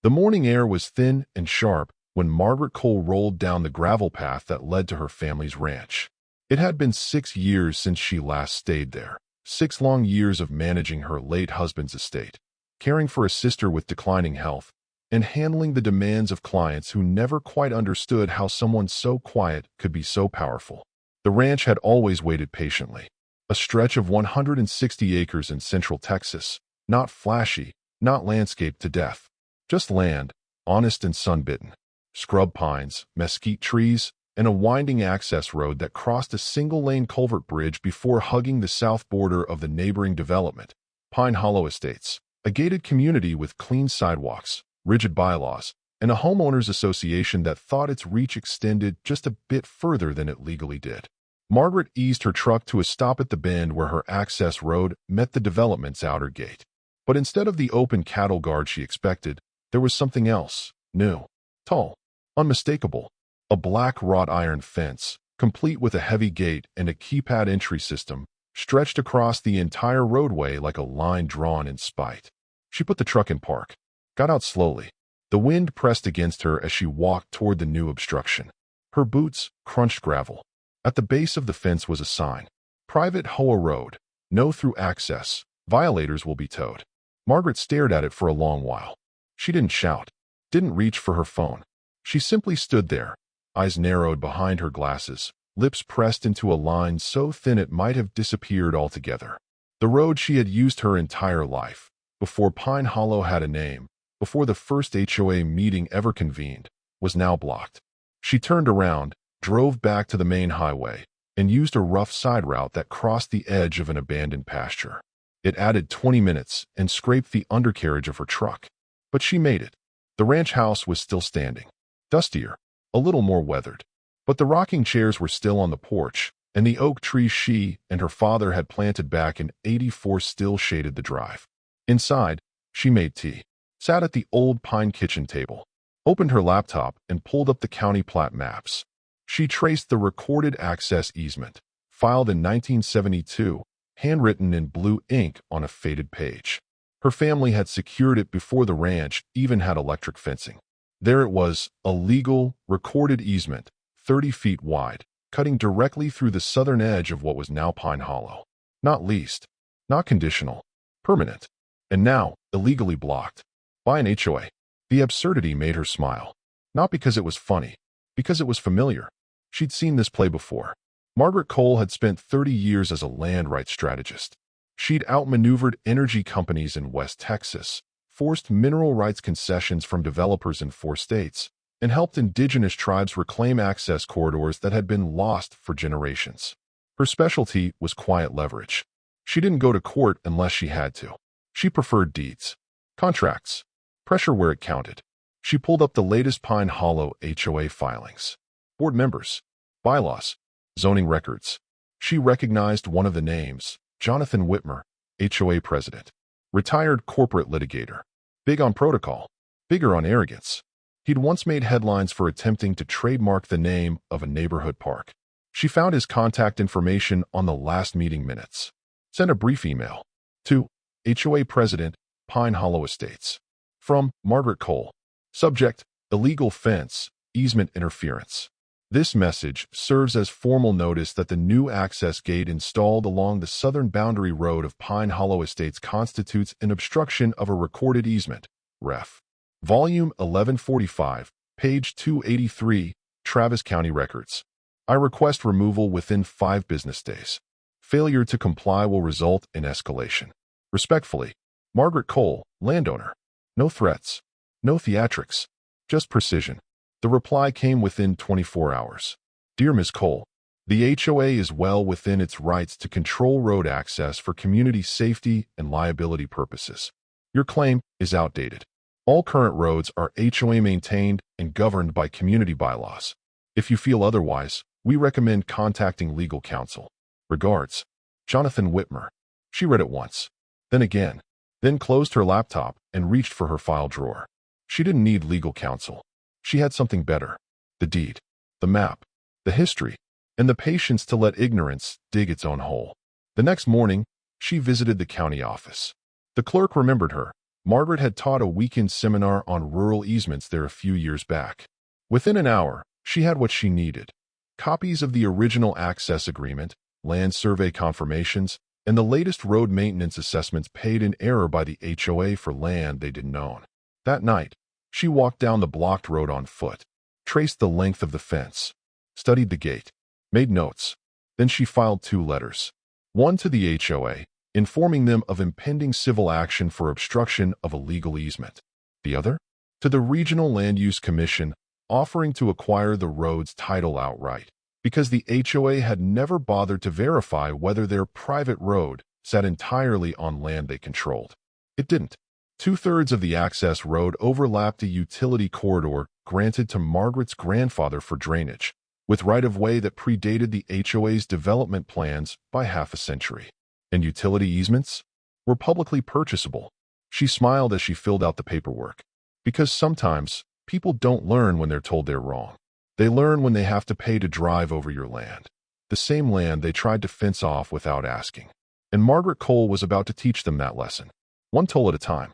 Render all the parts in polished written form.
The morning air was thin and sharp when Margaret Cole rolled down the gravel path that led to her family's ranch. It had been 6 years since she last stayed there, 6 long years of managing her late husband's estate, caring for a sister with declining health, and handling the demands of clients who never quite understood how someone so quiet could be so powerful. The ranch had always waited patiently. A stretch of 160 acres in central Texas, not flashy, not landscaped to death. Just land, honest and sun-bitten. Scrub pines, mesquite trees, and a winding access road that crossed a single-lane culvert bridge before hugging the south border of the neighboring development, Pine Hollow Estates, a gated community with clean sidewalks, rigid bylaws, and a homeowners association that thought its reach extended just a bit further than it legally did. Margaret eased her truck to a stop at the bend where her access road met the development's outer gate. But instead of the open cattle guard she expected, there was something else, new, tall, unmistakable. A black wrought iron fence, complete with a heavy gate and a keypad entry system, stretched across the entire roadway like a line drawn in spite. She put the truck in park, got out slowly. The wind pressed against her as she walked toward the new obstruction. Her boots crunched gravel. At the base of the fence was a sign, "Private HOA Road, no through access, violators will be towed." Margaret stared at it for a long while. She didn't shout, didn't reach for her phone. She simply stood there, eyes narrowed behind her glasses, lips pressed into a line so thin it might have disappeared altogether. The road she had used her entire life, before Pine Hollow had a name, before the first HOA meeting ever convened, was now blocked. She turned around, drove back to the main highway, and used a rough side route that crossed the edge of an abandoned pasture. It added 20 minutes and scraped the undercarriage of her truck. But she made it. The ranch house was still standing, dustier, a little more weathered. But the rocking chairs were still on the porch, and the oak trees she and her father had planted back in '84 still shaded the drive. Inside, she made tea, sat at the old pine kitchen table, opened her laptop and pulled up the county plat maps. She traced the recorded access easement, filed in 1972, handwritten in blue ink on a faded page. Her family had secured it before the ranch even had electric fencing. There it was, a legal, recorded easement, 30 feet wide, cutting directly through the southern edge of what was now Pine Hollow. Not leased, not conditional, permanent, and now illegally blocked by an HOA. The absurdity made her smile. Not because it was funny, because it was familiar. She'd seen this play before. Margaret Cole had spent 30 years as a land rights strategist. She'd outmaneuvered energy companies in West Texas, forced mineral rights concessions from developers in 4 states, and helped indigenous tribes reclaim access corridors that had been lost for generations. Her specialty was quiet leverage. She didn't go to court unless she had to. She preferred deeds, contracts, pressure where it counted. She pulled up the latest Pine Hollow HOA filings, board members, bylaws, zoning records. She recognized one of the names, Jonathan Whitmer, HOA president, retired corporate litigator, big on protocol, bigger on arrogance. He'd once made headlines for attempting to trademark the name of a neighborhood park. She found his contact information on the last meeting minutes. Sent a brief email to HOA President, Pine Hollow Estates. From Margaret Cole. Subject, illegal fence, easement interference. This message serves as formal notice that the new access gate installed along the southern boundary road of Pine Hollow Estates constitutes an obstruction of a recorded easement. Ref. Volume 1145, page 283, Travis County Records. I request removal within 5 business days. Failure to comply will result in escalation. Respectfully, Margaret Cole, landowner. No threats. No theatrics. Just precision. The reply came within 24 hours. Dear Ms. Cole, the HOA is well within its rights to control road access for community safety and liability purposes. Your claim is outdated. All current roads are HOA maintained and governed by community bylaws. If you feel otherwise, we recommend contacting legal counsel. Regards, Jonathan Whitmer. She read it once, then again, then closed her laptop and reached for her file drawer. She didn't need legal counsel. She had something better. The deed, the map, the history, and the patience to let ignorance dig its own hole. The next morning, she visited the county office. The clerk remembered her, Margaret had taught a weekend seminar on rural easements there a few years back. Within an hour, she had what she needed: copies of the original access agreement, land survey confirmations, and the latest road maintenance assessments paid in error by the HOA for land they didn't own. That night, she walked down the blocked road on foot, traced the length of the fence, studied the gate, made notes. Then she filed 2 letters. One to the HOA, informing them of impending civil action for obstruction of a legal easement. The other, to the Regional Land Use Commission, offering to acquire the road's title outright, because the HOA had never bothered to verify whether their private road sat entirely on land they controlled. It didn't. 2/3 of the access road overlapped a utility corridor granted to Margaret's grandfather for drainage, with right-of-way that predated the HOA's development plans by half a century. And utility easements were publicly purchasable. She smiled as she filled out the paperwork. Because sometimes people don't learn when they're told they're wrong. They learn when they have to pay to drive over your land. The same land they tried to fence off without asking. And Margaret Cole was about to teach them that lesson. One toll at a time.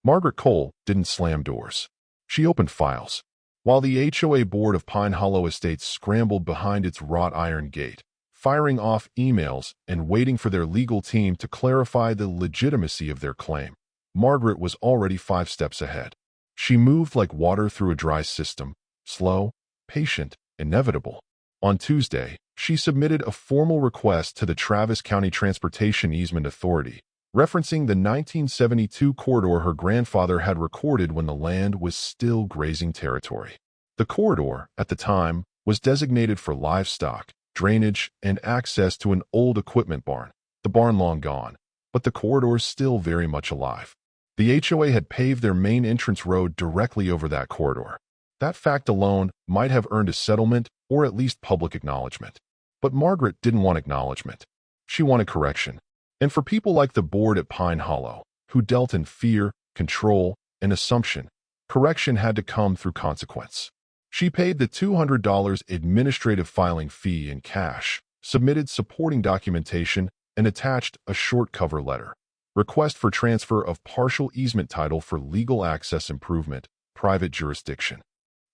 Margaret Cole didn't slam doors. She opened files. While the HOA board of Pine Hollow Estates scrambled behind its wrought iron gate, firing off emails and waiting for their legal team to clarify the legitimacy of their claim, Margaret was already 5 steps ahead. She moved like water through a dry system, slow, patient, inevitable. On Tuesday, she submitted a formal request to the Travis County Transportation Easement Authority, referencing the 1972 corridor her grandfather had recorded when the land was still grazing territory. The corridor, at the time, was designated for livestock, drainage, and access to an old equipment barn, the barn long gone, but the corridor's still very much alive. The HOA had paved their main entrance road directly over that corridor. That fact alone might have earned a settlement or at least public acknowledgement. But Margaret didn't want acknowledgement. She wanted correction. And for people like the board at Pine Hollow, who dealt in fear, control, and assumption, correction had to come through consequence. She paid the $200 administrative filing fee in cash, submitted supporting documentation, and attached a short cover letter. Request for transfer of partial easement title for legal access improvement, private jurisdiction.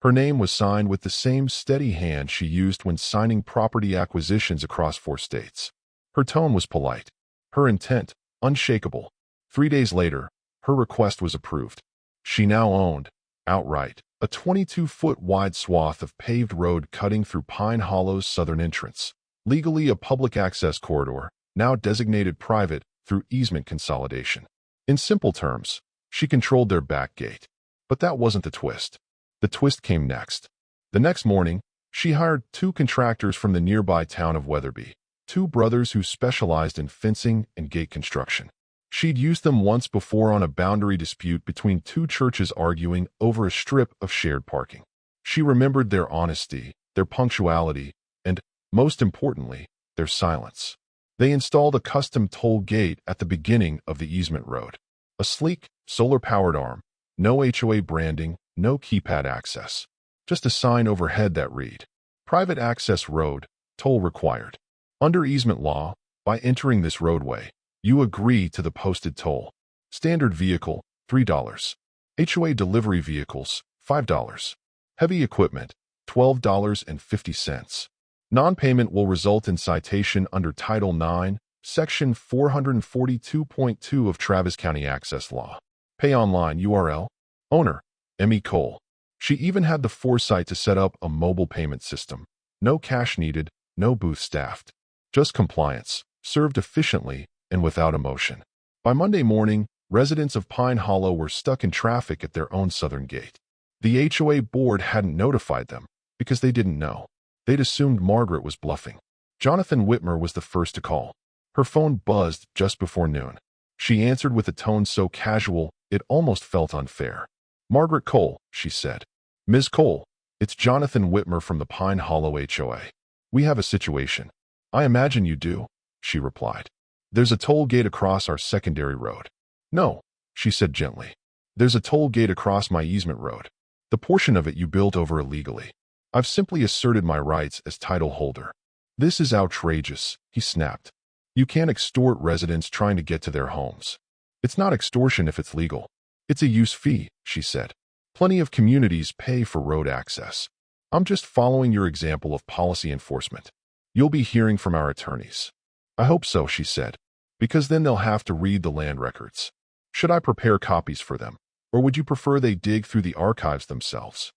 Her name was signed with the same steady hand she used when signing property acquisitions across 4 states. Her tone was polite. Her intent, unshakable. 3 days later, her request was approved. She now owned, outright, a 22-foot wide swath of paved road cutting through Pine Hollow's southern entrance, legally a public access corridor, now designated private through easement consolidation. In simple terms, she controlled their back gate. But that wasn't the twist. The twist came next. The next morning, she hired 2 contractors from the nearby town of Weatherby, 2 brothers who specialized in fencing and gate construction. She'd used them once before on a boundary dispute between 2 churches arguing over a strip of shared parking. She remembered their honesty, their punctuality, and, most importantly, their silence. They installed a custom toll gate at the beginning of the easement road. A sleek, solar-powered arm, no HOA branding, no keypad access. Just a sign overhead that read, "Private access road, toll required." Under easement law, by entering this roadway, you agree to the posted toll. Standard vehicle, $3. HOA delivery vehicles, $5. Heavy equipment, $12.50. Non-payment will result in citation under Title IX, Section 442.2 of Travis County Access Law. Pay online URL. Owner, M.E. Cole. She even had the foresight to set up a mobile payment system. No cash needed, no booth staffed. Just compliance, served efficiently and without emotion. By Monday morning, residents of Pine Hollow were stuck in traffic at their own southern gate. The HOA board hadn't notified them because they didn't know. They'd assumed Margaret was bluffing. Jonathan Whitmer was the first to call. Her phone buzzed just before noon. She answered with a tone so casual it almost felt unfair. "Margaret Cole," she said. "Ms. Cole, it's Jonathan Whitmer from the Pine Hollow HOA. We have a situation." "I imagine you do," she replied. "There's a toll gate across our secondary road." "No," she said gently. "There's a toll gate across my easement road. The portion of it you built over illegally. I've simply asserted my rights as title holder." "This is outrageous," he snapped. "You can't extort residents trying to get to their homes. It's not extortion if it's legal." It's a use fee, she said. Plenty of communities pay for road access. I'm just following your example of policy enforcement. You'll be hearing from our attorneys. I hope so, she said, because then they'll have to read the land records. Should I prepare copies for them, or would you prefer they dig through the archives themselves?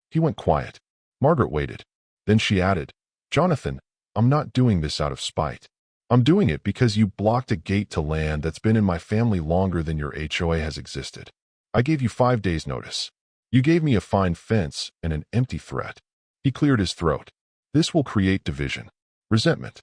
He went quiet. Margaret waited. Then she added, Jonathan, I'm not doing this out of spite. I'm doing it because you blocked a gate to land that's been in my family longer than your HOA has existed. I gave you 5 days' notice. You gave me a fine fence and an empty threat. He cleared his throat. This will create division, resentment.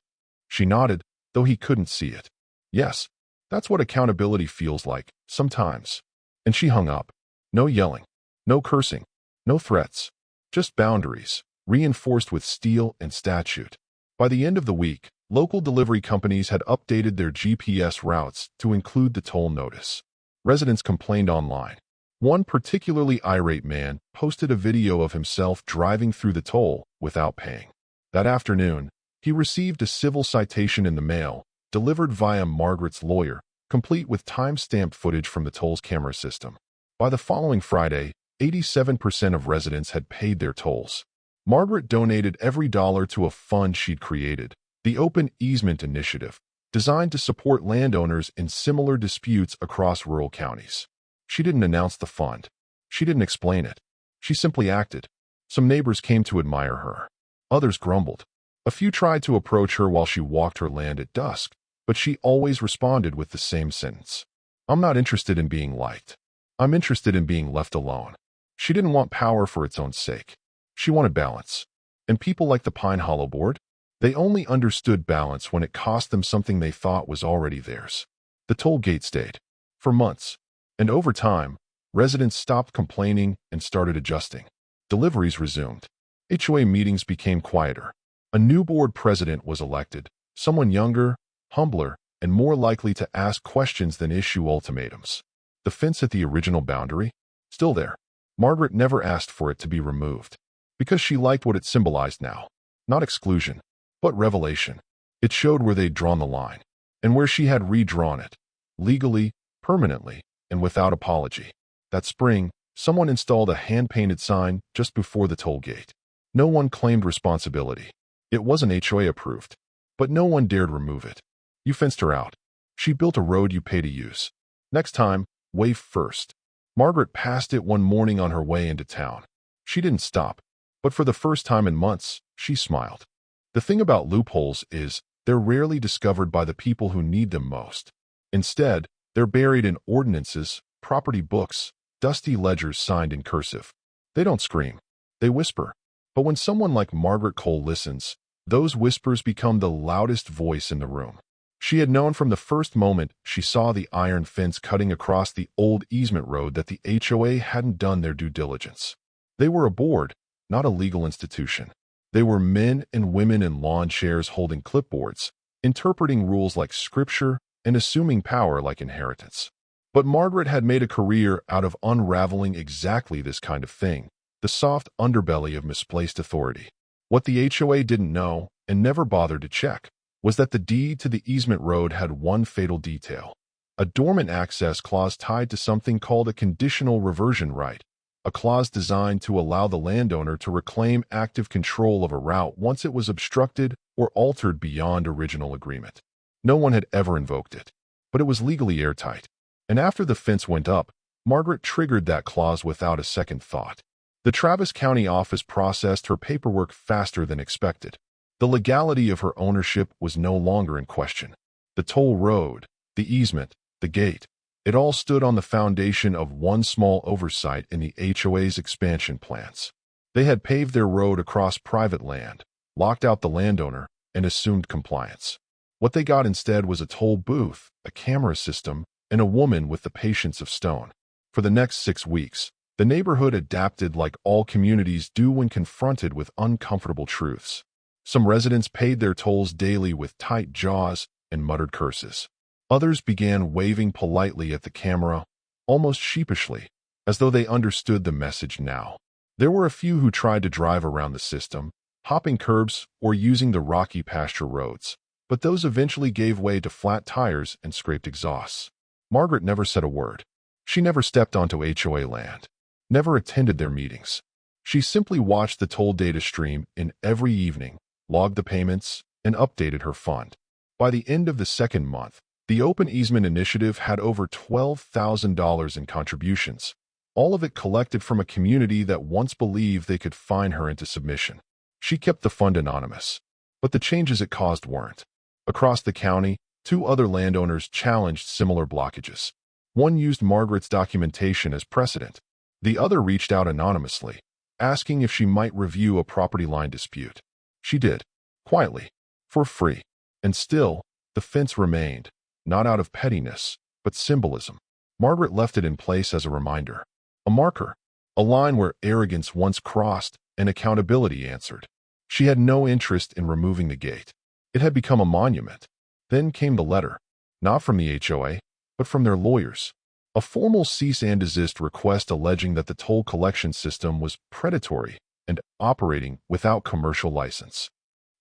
She nodded, though he couldn't see it. Yes, that's what accountability feels like, sometimes. And she hung up. No yelling, no cursing, no threats, just boundaries, reinforced with steel and statute. By the end of the week, local delivery companies had updated their GPS routes to include the toll notice. Residents complained online. One particularly irate man posted a video of himself driving through the toll without paying. That afternoon, he received a civil citation in the mail, delivered via Margaret's lawyer, complete with time-stamped footage from the toll's camera system. By the following Friday, 87% of residents had paid their tolls. Margaret donated every dollar to a fund she'd created, the Open Easement Initiative, designed to support landowners in similar disputes across rural counties. She didn't announce the fund. She didn't explain it. She simply acted. Some neighbors came to admire her. Others grumbled. A few tried to approach her while she walked her land at dusk, but she always responded with the same sentence. I'm not interested in being liked. I'm interested in being left alone. She didn't want power for its own sake. She wanted balance. And people like the Pine Hollow Board? They only understood balance when it cost them something they thought was already theirs. The toll gate stayed. For months. And over time, residents stopped complaining and started adjusting. Deliveries resumed. HOA meetings became quieter. A new board president was elected, someone younger, humbler, and more likely to ask questions than issue ultimatums. The fence at the original boundary? Still there. Margaret never asked for it to be removed, because she liked what it symbolized now. Not exclusion, but revelation. It showed where they'd drawn the line, and where she had redrawn it, legally, permanently, and without apology. That spring, someone installed a hand-painted sign just before the toll gate. No one claimed responsibility. It wasn't HOA approved, but no one dared remove it. You fenced her out. She built a road you pay to use. Next time, wave first. Margaret passed it one morning on her way into town. She didn't stop, but for the first time in months, she smiled. The thing about loopholes is, they're rarely discovered by the people who need them most. Instead, they're buried in ordinances, property books, dusty ledgers signed in cursive. They don't scream. They whisper. But when someone like Margaret Cole listens, those whispers become the loudest voice in the room. She had known from the first moment she saw the iron fence cutting across the old easement road that the HOA hadn't done their due diligence. They were a board, not a legal institution. They were men and women in lawn chairs holding clipboards, interpreting rules like scripture and assuming power like inheritance. But Margaret had made a career out of unraveling exactly this kind of thing, the soft underbelly of misplaced authority. What the HOA didn't know, and never bothered to check, was that the deed to the easement road had one fatal detail: a dormant access clause tied to something called a conditional reversion right, a clause designed to allow the landowner to reclaim active control of a route once it was obstructed or altered beyond original agreement. No one had ever invoked it, but it was legally airtight. And after the fence went up, Margaret triggered that clause without a second thought. The Travis County office processed her paperwork faster than expected. The legality of her ownership was no longer in question. The toll road, the easement, the gate, it all stood on the foundation of one small oversight in the HOA's expansion plans. They had paved their road across private land, locked out the landowner, and assumed compliance. What they got instead was a toll booth, a camera system, and a woman with the patience of stone. For the next 6 weeks, the neighborhood adapted like all communities do when confronted with uncomfortable truths. Some residents paid their tolls daily with tight jaws and muttered curses. Others began waving politely at the camera, almost sheepishly, as though they understood the message now. There were a few who tried to drive around the system, hopping curbs or using the rocky pasture roads, but those eventually gave way to flat tires and scraped exhausts. Margaret never said a word. She never stepped onto HOA land, never attended their meetings. She simply watched the toll data stream in every evening, logged the payments, and updated her fund. By the end of the second month, the Open Easement Initiative had over $12,000 in contributions, all of it collected from a community that once believed they could fine her into submission. She kept the fund anonymous, but the changes it caused weren't. Across the county, 2 other landowners challenged similar blockages. One used Margaret's documentation as precedent. The other reached out anonymously, asking if she might review a property line dispute. She did, quietly, for free. And still, the fence remained, not out of pettiness, but symbolism. Margaret left it in place as a reminder, a marker, a line where arrogance once crossed and accountability answered. She had no interest in removing the gate. It had become a monument. Then came the letter, not from the HOA, but from their lawyers. A formal cease and desist request alleging that the toll collection system was predatory and operating without commercial license.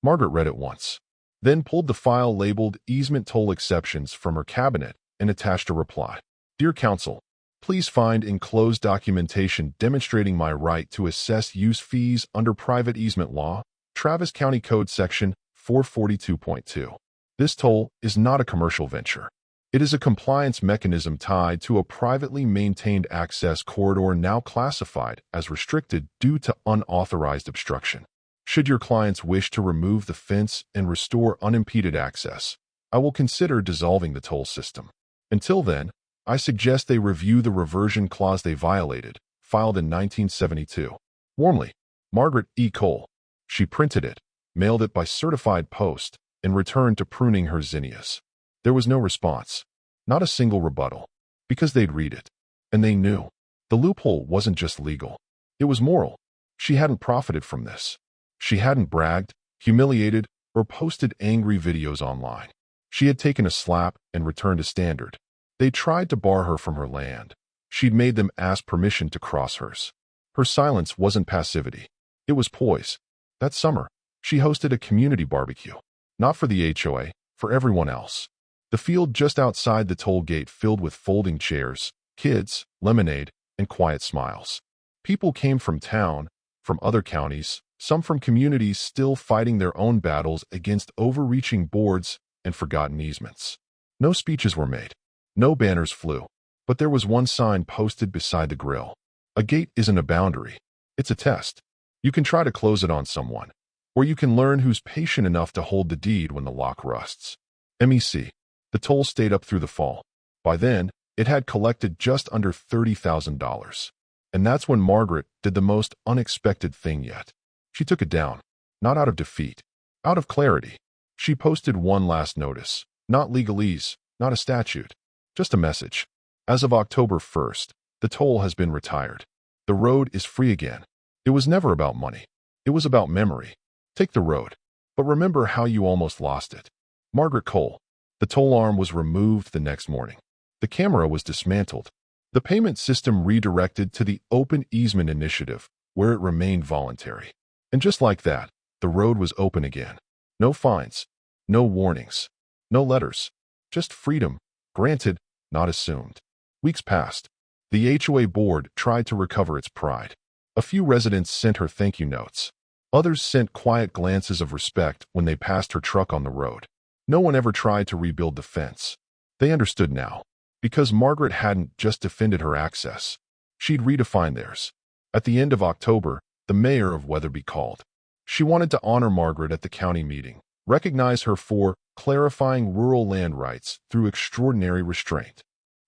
Margaret read it once, then pulled the file labeled Easement Toll Exceptions from her cabinet and attached a reply. Dear Counsel, please find enclosed documentation demonstrating my right to assess use fees under private easement law, Travis County Code Section 442.2. This toll is not a commercial venture. It is a compliance mechanism tied to a privately maintained access corridor now classified as restricted due to unauthorized obstruction. Should your clients wish to remove the fence and restore unimpeded access, I will consider dissolving the toll system. Until then, I suggest they review the reversion clause they violated, filed in 1972. Warmly, Margaret E. Cole. She printed it, mailed it by certified post, and returned to pruning her zinnias. There was no response, not a single rebuttal, because they'd read it. And they knew. The loophole wasn't just legal. It was moral. She hadn't profited from this. She hadn't bragged, humiliated, or posted angry videos online. She had taken a slap and returned a standard. They tried to bar her from her land. She'd made them ask permission to cross hers. Her silence wasn't passivity. It was poise. That summer, she hosted a community barbecue. Not for the HOA, for everyone else. The field just outside the toll gate filled with folding chairs, kids, lemonade, and quiet smiles. People came from town, from other counties, some from communities still fighting their own battles against overreaching boards and forgotten easements. No speeches were made. No banners flew. But there was one sign posted beside the grill. A gate isn't a boundary. It's a test. You can try to close it on someone, or you can learn who's patient enough to hold the deed when the lock rusts. MEC. The toll stayed up through the fall. By then, it had collected just under $30,000. And that's when Margaret did the most unexpected thing yet. She took it down, not out of defeat, out of clarity. She posted one last notice, not legalese, not a statute, just a message. As of October 1st, the toll has been retired. The road is free again. It was never about money. It was about memory. Take the road, but remember how you almost lost it. Margaret Cole. The toll arm was removed the next morning. The camera was dismantled. The payment system redirected to the Open Easement Initiative, where it remained voluntary. And just like that, the road was open again. No fines, no warnings, no letters, just freedom, granted, not assumed. Weeks passed. The HOA board tried to recover its pride. A few residents sent her thank you notes. Others sent quiet glances of respect when they passed her truck on the road. No one ever tried to rebuild the fence. They understood now. Because Margaret hadn't just defended her access. She'd redefined theirs. At the end of October, the mayor of Weatherby called. She wanted to honor Margaret at the county meeting, recognize her for clarifying rural land rights through extraordinary restraint.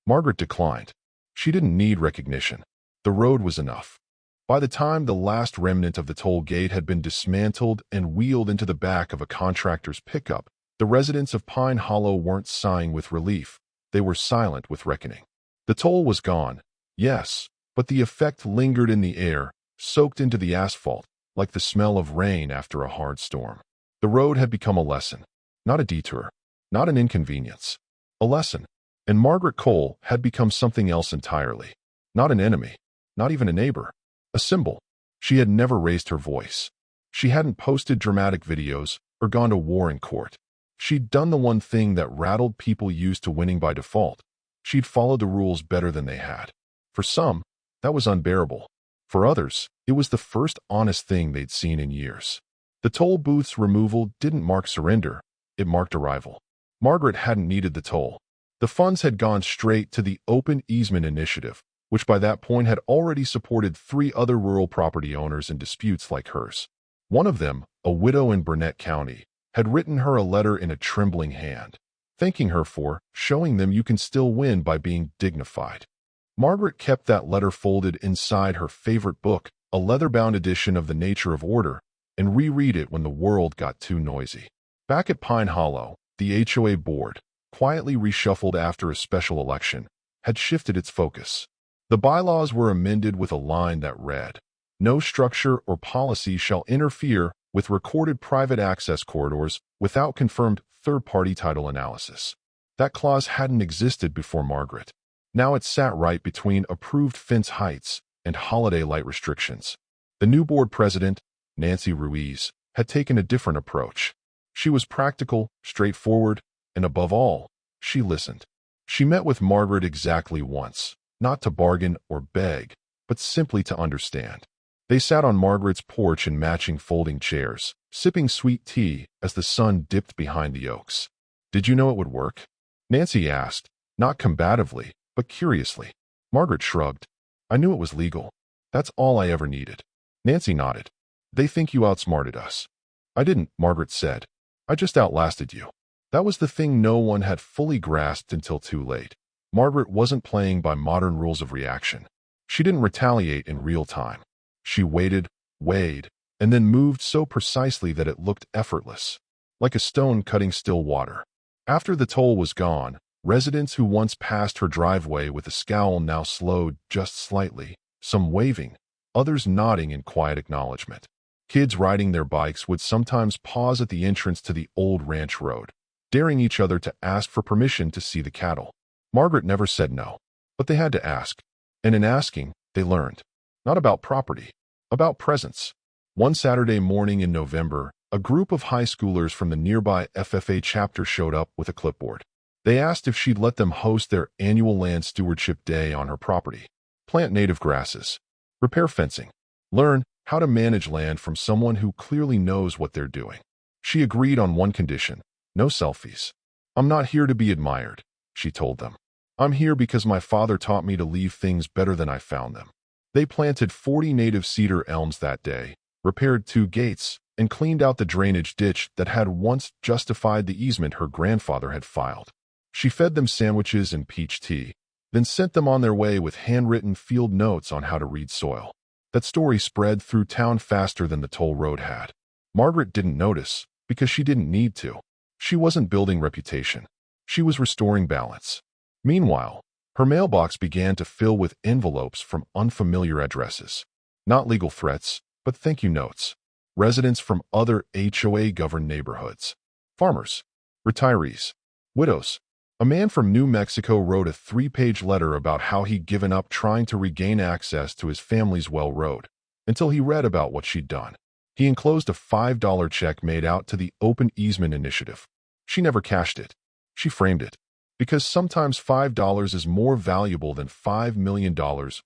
Margaret declined. She didn't need recognition. The road was enough. By the time the last remnant of the toll gate had been dismantled and wheeled into the back of a contractor's pickup, the residents of Pine Hollow weren't sighing with relief. They were silent with reckoning. The toll was gone, yes, but the effect lingered in the air, soaked into the asphalt, like the smell of rain after a hard storm. The road had become a lesson, not a detour, not an inconvenience, a lesson. And Margaret Cole had become something else entirely. Not an enemy, not even a neighbor, a symbol. She had never raised her voice. She hadn't posted dramatic videos or gone to war in court. She'd done the one thing that rattled people used to winning by default. She'd followed the rules better than they had. For some, that was unbearable. For others, it was the first honest thing they'd seen in years. The toll booth's removal didn't mark surrender, it marked arrival. Margaret hadn't needed the toll. The funds had gone straight to the Open Easement Initiative, which by that point had already supported 3 other rural property owners in disputes like hers. One of them, a widow in Burnett County, had written her a letter in a trembling hand, thanking her for showing them you can still win by being dignified. Margaret kept that letter folded inside her favorite book, a leather-bound edition of The Nature of Order, and reread it when the world got too noisy. Back at Pine Hollow, the HOA board, quietly reshuffled after a special election, had shifted its focus. The bylaws were amended with a line that read, "No structure or policy shall interfere with recorded private access corridors without confirmed third-party title analysis." That clause hadn't existed before Margaret. Now it sat right between approved fence heights and holiday light restrictions. The new board president, Nancy Ruiz, had taken a different approach. She was practical, straightforward, and above all, she listened. She met with Margaret exactly once, not to bargain or beg, but simply to understand. They sat on Margaret's porch in matching folding chairs, sipping sweet tea as the sun dipped behind the oaks. "Did you know it would work?" Nancy asked, not combatively, but curiously. Margaret shrugged. "I knew it was legal. That's all I ever needed." Nancy nodded. "They think you outsmarted us." "I didn't," Margaret said. "I just outlasted you." That was the thing no one had fully grasped until too late. Margaret wasn't playing by modern rules of reaction. She didn't retaliate in real time. She waited, weighed, and then moved so precisely that it looked effortless, like a stone cutting still water. After the toll was gone, residents who once passed her driveway with a scowl now slowed just slightly, some waving, others nodding in quiet acknowledgement. Kids riding their bikes would sometimes pause at the entrance to the old ranch road, daring each other to ask for permission to see the cattle. Margaret never said no, but they had to ask. And in asking, they learned. Not about property, about presence. One Saturday morning in November, a group of high schoolers from the nearby FFA chapter showed up with a clipboard. They asked if she'd let them host their annual land stewardship day on her property. Plant native grasses, repair fencing, learn how to manage land from someone who clearly knows what they're doing. She agreed on one condition: no selfies. "I'm not here to be admired," she told them. "I'm here because my father taught me to leave things better than I found them." They planted 40 native cedar elms that day, repaired 2 gates, and cleaned out the drainage ditch that had once justified the easement her grandfather had filed. She fed them sandwiches and peach tea, then sent them on their way with handwritten field notes on how to read soil. That story spread through town faster than the toll road had. Margaret didn't notice, because she didn't need to. She wasn't building reputation. She was restoring balance. Meanwhile, her mailbox began to fill with envelopes from unfamiliar addresses. Not legal threats, but thank you notes. Residents from other HOA-governed neighborhoods. Farmers. Retirees. Widows. A man from New Mexico wrote a 3-page letter about how he'd given up trying to regain access to his family's well road, until he read about what she'd done. He enclosed a $5 check made out to the Open Easement Initiative. She never cashed it. She framed it. Because sometimes $5 is more valuable than $5 million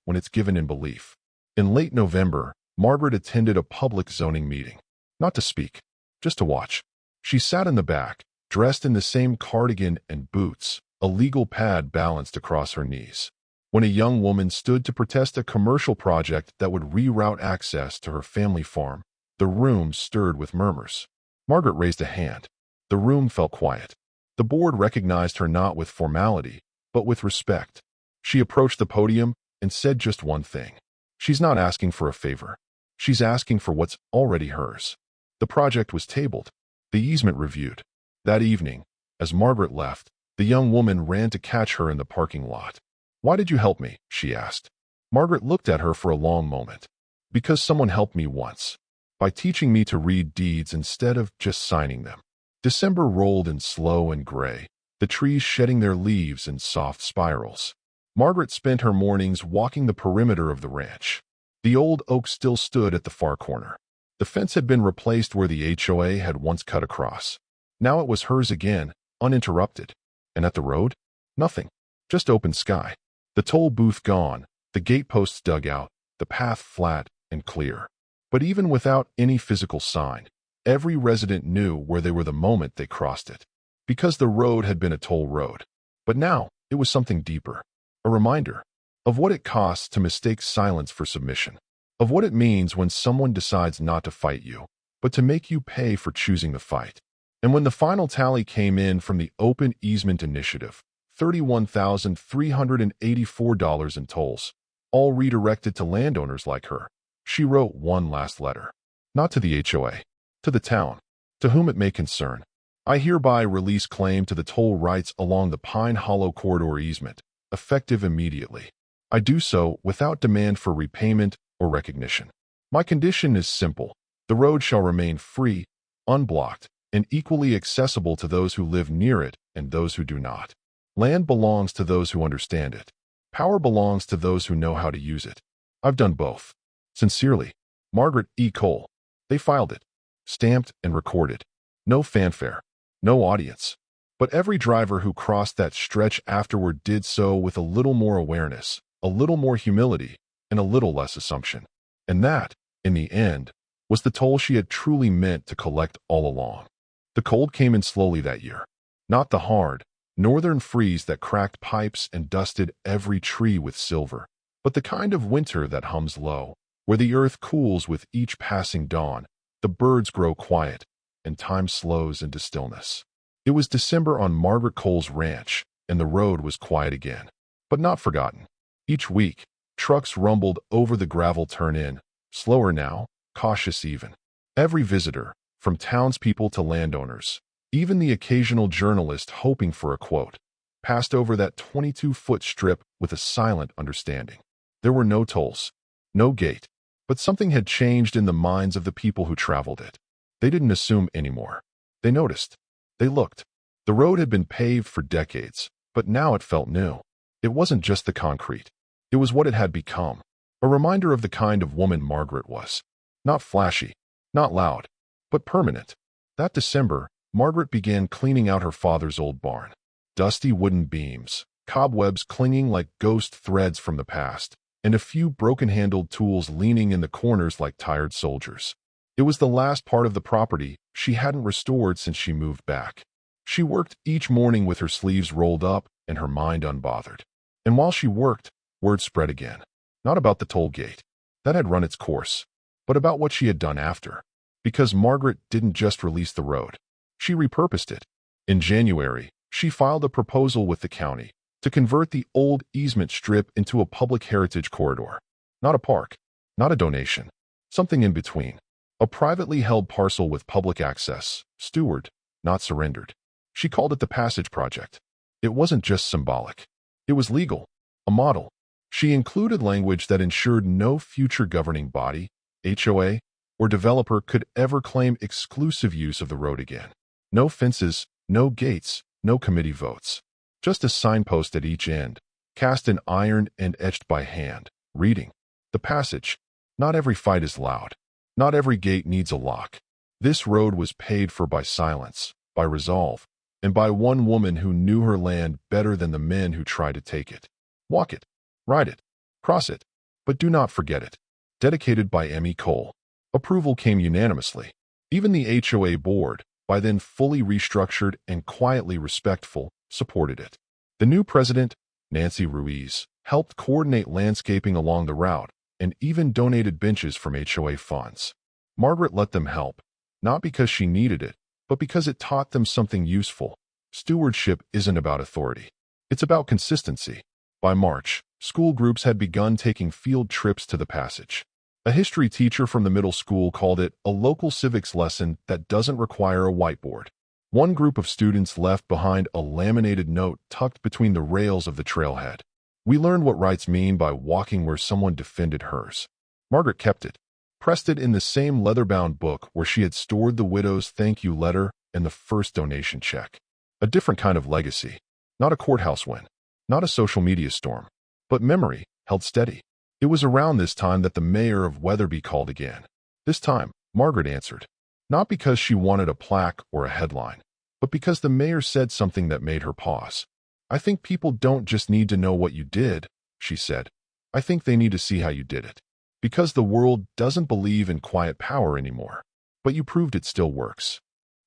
when it's given in belief. In late November, Margaret attended a public zoning meeting. Not to speak, just to watch. She sat in the back, dressed in the same cardigan and boots, a legal pad balanced across her knees. When a young woman stood to protest a commercial project that would reroute access to her family farm, the room stirred with murmurs. Margaret raised a hand. The room felt quiet. The board recognized her not with formality, but with respect. She approached the podium and said just one thing. She's not asking for a favor. She's asking for what's already hers. The project was tabled, the easement reviewed. That evening, as Margaret left, the young woman ran to catch her in the parking lot. "Why did you help me?" she asked. Margaret looked at her for a long moment. "Because someone helped me once. By teaching me to read deeds instead of just signing them." December rolled in slow and gray, the trees shedding their leaves in soft spirals. Margaret spent her mornings walking the perimeter of the ranch. The old oak still stood at the far corner. The fence had been replaced where the HOA had once cut across. Now it was hers again, uninterrupted. And at the road? Nothing. Just open sky. The toll booth gone, the gateposts dug out, the path flat and clear. But even without any physical sign, every resident knew where they were the moment they crossed it. Because the road had been a toll road. But now, it was something deeper. A reminder of what it costs to mistake silence for submission. Of what it means when someone decides not to fight you, but to make you pay for choosing the fight. And when the final tally came in from the Open Easement Initiative, $31,384 in tolls, all redirected to landowners like her, she wrote one last letter. Not to the HOA, to the town, to whom it may concern. I hereby release claim to the toll rights along the Pine Hollow Corridor easement, effective immediately. I do so without demand for repayment or recognition. My condition is simple. The road shall remain free, unblocked, and equally accessible to those who live near it and those who do not. Land belongs to those who understand it. Power belongs to those who know how to use it. I've done both. Sincerely, Margaret E. Cole. They filed it, stamped and recorded. No fanfare, no audience. But every driver who crossed that stretch afterward did so with a little more awareness, a little more humility, and a little less assumption. And that, in the end, was the toll she had truly meant to collect all along. The cold came in slowly that year. Not the hard, northern freeze that cracked pipes and dusted every tree with silver, but the kind of winter that hums low, where the earth cools with each passing dawn, the birds grow quiet, and time slows into stillness. It was December on Margaret Cole's ranch, and the road was quiet again, but not forgotten. Each week, trucks rumbled over the gravel turn-in, slower now, cautious even. Every visitor, from townspeople to landowners, even the occasional journalist hoping for a quote, passed over that 22-foot strip with a silent understanding. There were no tolls, no gate, but something had changed in the minds of the people who traveled it. They didn't assume anymore. They noticed. They looked. The road had been paved for decades, but now it felt new. It wasn't just the concrete. It was what it had become. A reminder of the kind of woman Margaret was. Not flashy, not loud, but permanent. That December, Margaret began cleaning out her father's old barn. Dusty wooden beams, cobwebs clinging like ghost threads from the past, and a few broken-handled tools leaning in the corners like tired soldiers. It was the last part of the property she hadn't restored since she moved back. She worked each morning with her sleeves rolled up and her mind unbothered. And while she worked, word spread again. Not about the toll gate. That had run its course, but about what she had done after. Because Margaret didn't just release the road. She repurposed it. In January, she filed a proposal with the county to convert the old easement strip into a public heritage corridor. Not a park, not a donation, something in between. A privately held parcel with public access, steward, not surrendered. She called it the Passage Project. It wasn't just symbolic. It was legal, a model. She included language that ensured no future governing body, HOA, or developer could ever claim exclusive use of the road again. No fences, no gates, no committee votes. Just a signpost at each end, cast in iron and etched by hand, reading, "The passage. Not every fight is loud. Not every gate needs a lock. This road was paid for by silence, by resolve, and by one woman who knew her land better than the men who tried to take it. Walk it, ride it, cross it, but do not forget it." Dedicated by M.E. Cole. Approval came unanimously. Even the HOA board, by then fully restructured and quietly respectful, supported it. The new president, Nancy Ruiz, helped coordinate landscaping along the route and even donated benches from HOA funds. Margaret let them help, not because she needed it, but because it taught them something useful. Stewardship isn't about authority. It's about consistency. By March, school groups had begun taking field trips to the passage. A history teacher from the middle school called it a local civics lesson that doesn't require a whiteboard. One group of students left behind a laminated note tucked between the rails of the trailhead. "We learned what rights mean by walking where someone defended hers." Margaret kept it, pressed it in the same leather-bound book where she had stored the widow's thank you letter and the first donation check. A different kind of legacy. Not a courthouse win, not a social media storm, but memory held steady. It was around this time that the mayor of Weatherby called again. This time, Margaret answered. Not because she wanted a plaque or a headline, but because the mayor said something that made her pause. I think people don't just need to know what you did, she said. I think they need to see how you did it. Because the world doesn't believe in quiet power anymore. But you proved it still works.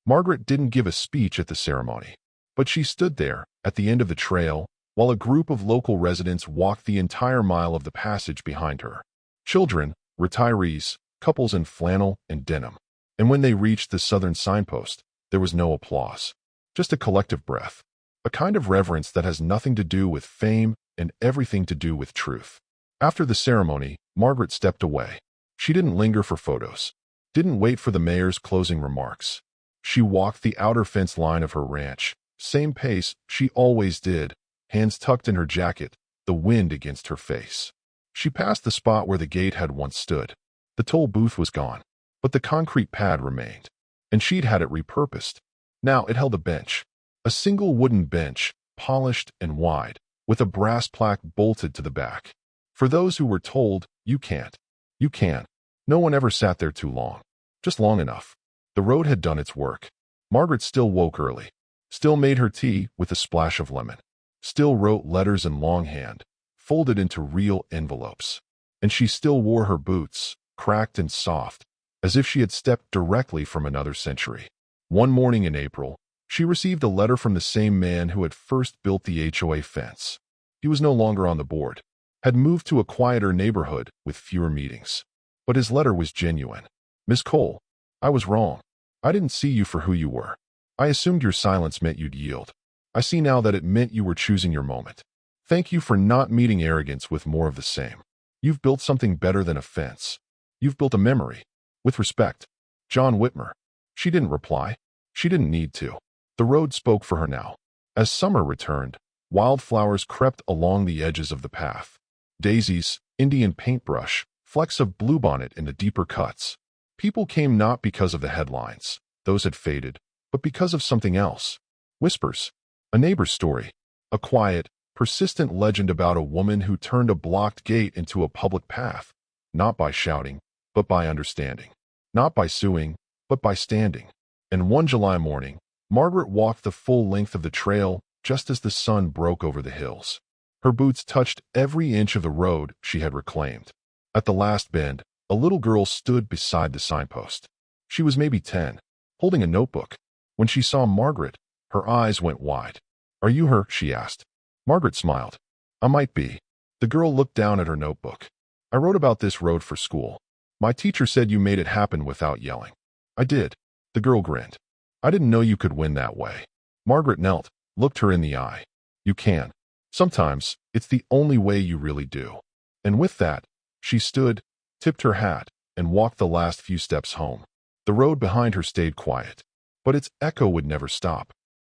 Margaret didn't give a speech at the ceremony, but she stood there, at the end of the trail, while a group of local residents walked the entire mile of the passage behind her. Children, retirees, couples in flannel and denim. And when they reached the southern signpost, there was no applause. Just a collective breath. A kind of reverence that has nothing to do with fame and everything to do with truth. After the ceremony, Margaret stepped away. She didn't linger for photos. Didn't wait for the mayor's closing remarks. She walked the outer fence line of her ranch, same pace she always did, hands tucked in her jacket, the wind against her face. She passed the spot where the gate had once stood. The toll booth was gone, but the concrete pad remained, and she'd had it repurposed. Now it held a bench, a single wooden bench, polished and wide, with a brass plaque bolted to the back. For those who were told, you can't. You can. No one ever sat there too long. Just long enough. The road had done its work. Margaret still woke early. Still made her tea with a splash of lemon. Still wrote letters in longhand, folded into real envelopes. And she still wore her boots, cracked and soft, as if she had stepped directly from another century. One morning in April, she received a letter from the same man who had first built the HOA fence. He was no longer on the board, had moved to a quieter neighborhood with fewer meetings. But his letter was genuine. Miss Cole, I was wrong. I didn't see you for who you were. I assumed your silence meant you'd yield. I see now that it meant you were choosing your moment. Thank you for not meeting arrogance with more of the same. You've built something better than a fence. You've built a memory. With respect, John Whitmer. She didn't reply. She didn't need to. The road spoke for her now. As summer returned, wildflowers crept along the edges of the path. Daisies, Indian paintbrush, flecks of bluebonnet in the deeper cuts. People came not because of the headlines, those had faded, but because of something else. Whispers. A neighbor's story. A quiet, persistent legend about a woman who turned a blocked gate into a public path. Not by shouting, but by understanding. Not by suing, but by standing. And one July morning, Margaret walked the full length of the trail just as the sun broke over the hills. Her boots touched every inch of the road she had reclaimed. At the last bend, a little girl stood beside the signpost. She was maybe 10, holding a notebook. When she saw Margaret, her eyes went wide. Are you her? She asked. Margaret smiled. I might be. The girl looked down at her notebook. I wrote about this road for school. My teacher said you made it happen without yelling. I did. The girl grinned. I didn't know you could win that way. Margaret knelt, looked her in the eye. You can. Sometimes, it's the only way you really do. And with that, she stood, tipped her hat, and walked the last few steps home. The road behind her stayed quiet, but its echo would never stop.